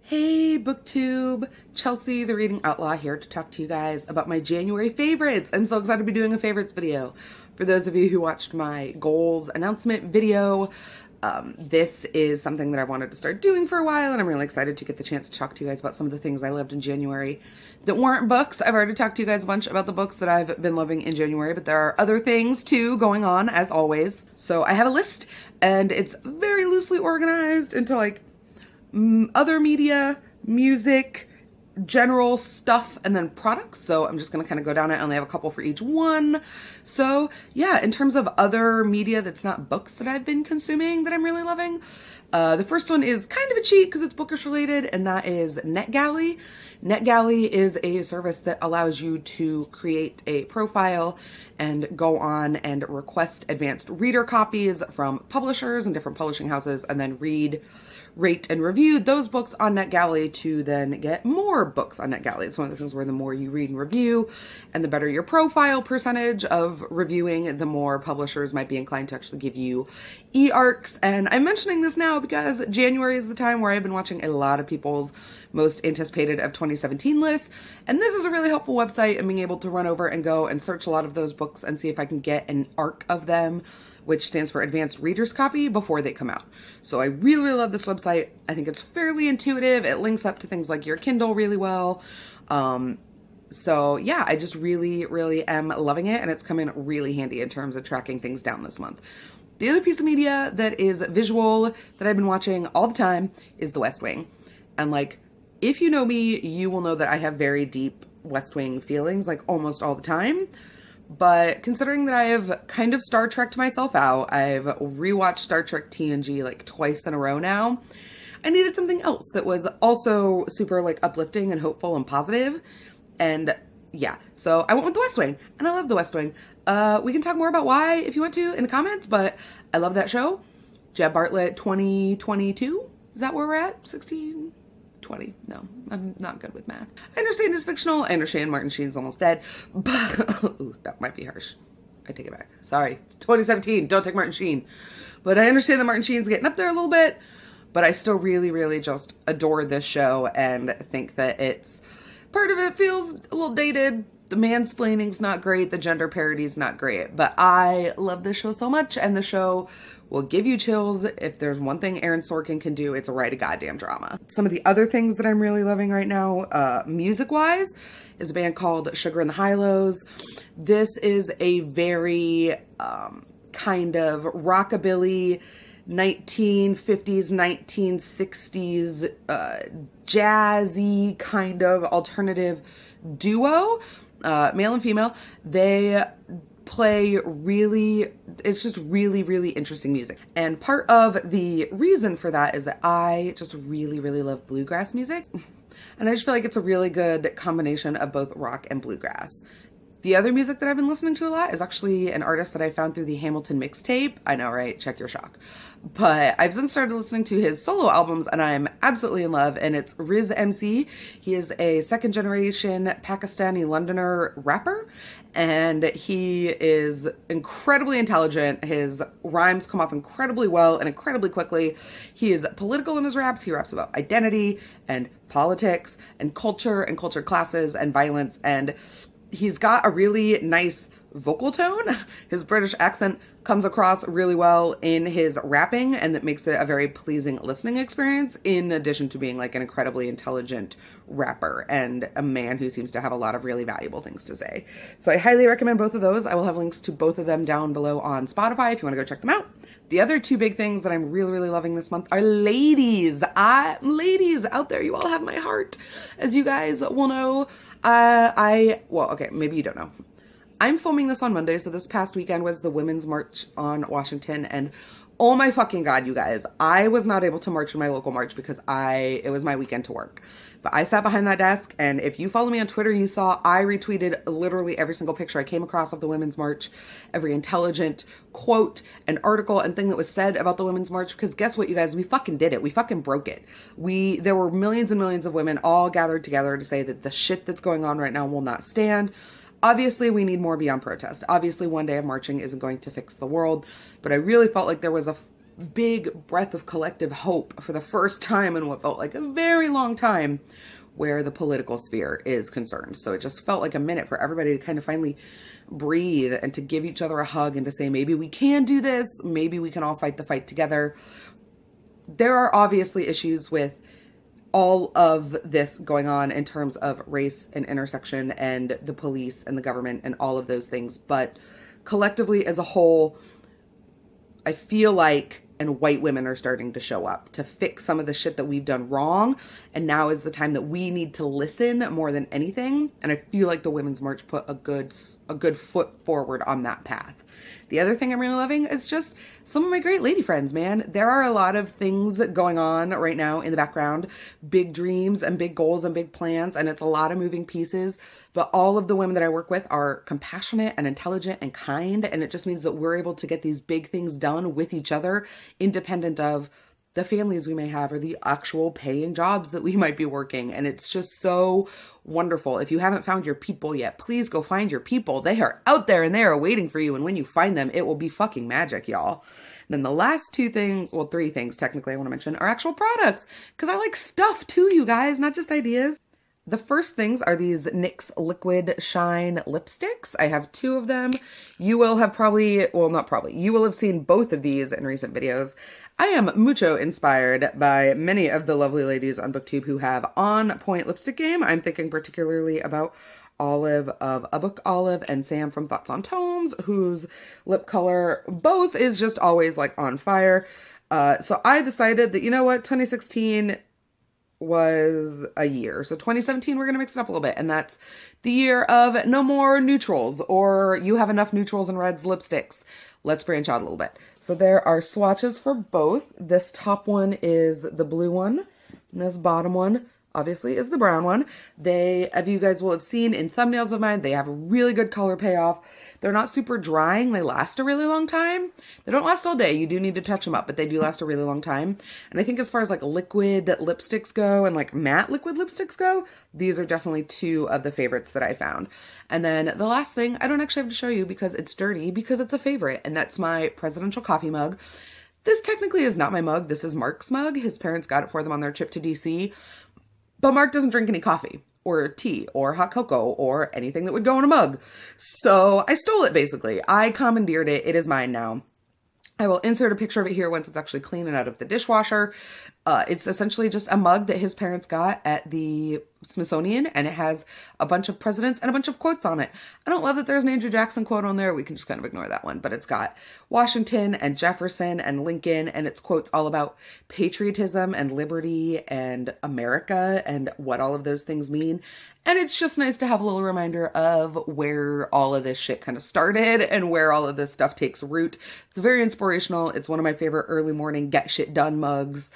Hey BookTube, Chelsea the Reading Outlaw here to talk to you guys about my January favorites. I'm so excited to be doing a favorites video. For those of you who watched my goals announcement video, this is something that I've wanted to start doing for a while, and I'm really excited to get the chance to talk to you guys about some of the things I loved in January that weren't books. I've already talked to you guys a bunch about the books that I've been loving in January, but there are other things too going on as always. So I have a list, and it's very loosely organized into like other media, music, general stuff, and then products. So I'm just going to kind of go down it. I only have a couple for each one. So yeah, in terms of other media that's not books that I've been consuming that I'm really loving, the first one is kind of a cheat because it's bookish related, and that is NetGalley. NetGalley is a service that allows you to create a profile and go on and request advanced reader copies from publishers and different publishing houses, and then read, rate, and review those books on NetGalley to then get more books on NetGalley. It's one of those things where the more you read and review and the better your profile percentage of reviewing, the more publishers might be inclined to actually give you e-arcs. And I'm mentioning this now because January is the time where I've been watching a lot of people's most anticipated of 2017 lists. And this is a really helpful website, and being able to run over and go and search a lot of those books and see if I can get an arc of them, which stands for Advanced Reader's Copy, before they come out. So I really, really love this website. I think it's fairly intuitive. It links up to things like your Kindle really well. So yeah, I just really, really am loving it, and it's come in really handy in terms of tracking things down this month. The other piece of media that is visual that I've been watching all the time is The West Wing. And like, if you know me, you will know that I have very deep West Wing feelings, like almost all the time. But considering that I have kind of Star Trek'd myself out, I've rewatched Star Trek TNG like twice in a row now, I needed something else that was also super like uplifting and hopeful and positive. And yeah, so I went with The West Wing, and I love The West Wing. We can talk more about why if you want to in the comments, but I love that show. Jeb Bartlett 2022, is that where we're at? 16? 20. No, I'm not good with math. I understand it's fictional. I understand Martin Sheen's almost dead, but ooh, that might be harsh. I take it back. Sorry. It's 2017. Don't take Martin Sheen. But I understand that Martin Sheen's getting up there a little bit, but I still really, really just adore this show and think that it's part of it feels a little dated. The mansplaining's not great. The gender parody's not great, but I love this show so much, and the show will give you chills. If there's one thing Aaron Sorkin can do, it's write a goddamn drama. Some of the other things that I'm really loving right now, music-wise, is a band called Sugar and the High-Lows. This is a very kind of rockabilly 1950s, 1960s, jazzy kind of alternative duo, male and female. They play really, it's just really, really interesting music. And part of the reason for that is that I just really, really love bluegrass music. And I just feel like it's a really good combination of both rock and bluegrass. The other music that I've been listening to a lot is actually an artist that I found through the Hamilton mixtape. I know, right? Check your shock. But I've since started listening to his solo albums, and I'm absolutely in love, and it's Riz MC. He is a second generation Pakistani Londoner rapper, and he is incredibly intelligent. His rhymes come off incredibly well and incredibly quickly. He is political in his raps. He raps about identity and politics and culture classes and violence, and he's got a really nice vocal tone. His British accent comes across really well in his rapping, and that makes it a very pleasing listening experience, in addition to being like an incredibly intelligent rapper and a man who seems to have a lot of really valuable things to say. So I highly recommend both of those. I will have links to both of them down below on Spotify if you want to go check them out. The other two big things that I'm really, really loving this month are ladies. Ladies out there, you all have my heart. As you guys will know, well, okay, maybe you don't know. I'm filming this on Monday, so this past weekend was the Women's March on Washington, and oh my fucking God, you guys, I was not able to march in my local march because it was my weekend to work. But I sat behind that desk, and if you follow me on Twitter, you saw I retweeted literally every single picture I came across of the Women's March, every intelligent quote and article and thing that was said about the Women's March, because guess what, you guys, we fucking did it. We fucking broke it. There were millions and millions of women all gathered together to say that the shit that's going on right now will not stand. Obviously, we need more beyond protest. Obviously, one day of marching isn't going to fix the world, but I really felt like there was a big breath of collective hope for the first time in what felt like a very long time where the political sphere is concerned. So it just felt like a minute for everybody to kind of finally breathe and to give each other a hug and to say, maybe we can do this. Maybe we can all fight the fight together. There are obviously issues with all of this going on in terms of race and intersection and the police and the government and all of those things. But collectively as a whole, I feel like and white women are starting to show up to fix some of the shit that we've done wrong. And now is the time that we need to listen more than anything. And I feel like the Women's March put a good foot forward on that path. The other thing I'm really loving is just some of my great lady friends, man. There are a lot of things going on right now in the background, big dreams and big goals and big plans. And it's a lot of moving pieces, but all of the women that I work with are compassionate and intelligent and kind. And it just means that we're able to get these big things done with each other, independent of the families we may have or the actual paying jobs that we might be working. And it's just so wonderful. If you haven't found your people yet, please go find your people. They are out there and they are waiting for you. And when you find them, it will be fucking magic, y'all. And then the last two things, well, three things technically I want to mention are actual products, because I like stuff too, you guys, not just ideas. The first things are these NYX Liquid Shine lipsticks. I have two of them. You will have you will have seen both of these in recent videos. I am mucho inspired by many of the lovely ladies on BookTube who have on point lipstick game. I'm thinking particularly about Olive of A Book Olive and Sam from Thoughts on Tones, whose lip color both is just always like on fire. So I decided that, you know what, 2016 was a year. So 2017, we're going to mix it up a little bit. And that's the year of no more neutrals, or you have enough neutrals and reds lipsticks. Let's branch out a little bit. So there are swatches for both. This top one is the blue one, and this bottom one obviously is the brown one. You guys will have seen in thumbnails of mine, they have a really good color payoff. They're not super drying. They last a really long time. They don't last all day. You do need to touch them up, but they do last a really long time. And I think as far as like liquid lipsticks go and like matte liquid lipsticks go, these are definitely two of the favorites that I found. And then the last thing, I don't actually have to show you because it's dirty, because it's a favorite, and that's my presidential coffee mug. This technically is not my mug. This is Mark's mug. His parents got it for them on their trip to DC. But Mark doesn't drink any coffee or tea or hot cocoa or anything that would go in a mug. So I stole it, basically. I commandeered it. It is mine now. I will insert a picture of it here once it's actually clean and out of the dishwasher. It's essentially just a mug that his parents got at the Smithsonian, and it has a bunch of presidents and a bunch of quotes on it. I don't love that there's an Andrew Jackson quote on there. We can just kind of ignore that one, but it's got Washington and Jefferson and Lincoln, and it's quotes all about patriotism and liberty and America and what all of those things mean. And it's just nice to have a little reminder of where all of this shit kind of started and where all of this stuff takes root. It's very inspirational. It's one of my favorite early morning get shit done mugs.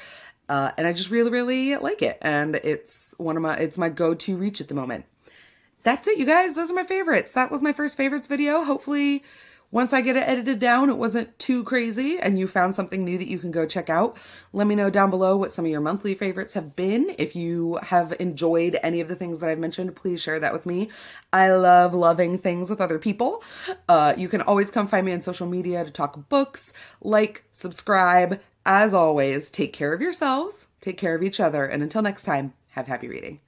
And I just really, really like it. And it's my go-to reach at the moment. That's it, you guys. Those are my favorites. That was my first favorites video. Hopefully, once I get it edited down, it wasn't too crazy and you found something new that you can go check out. Let me know down below what some of your monthly favorites have been. If you have enjoyed any of the things that I've mentioned, please share that with me. I love loving things with other people. You can always come find me on social media to talk books, like, subscribe. As always, take care of yourselves, take care of each other, and until next time, have happy reading.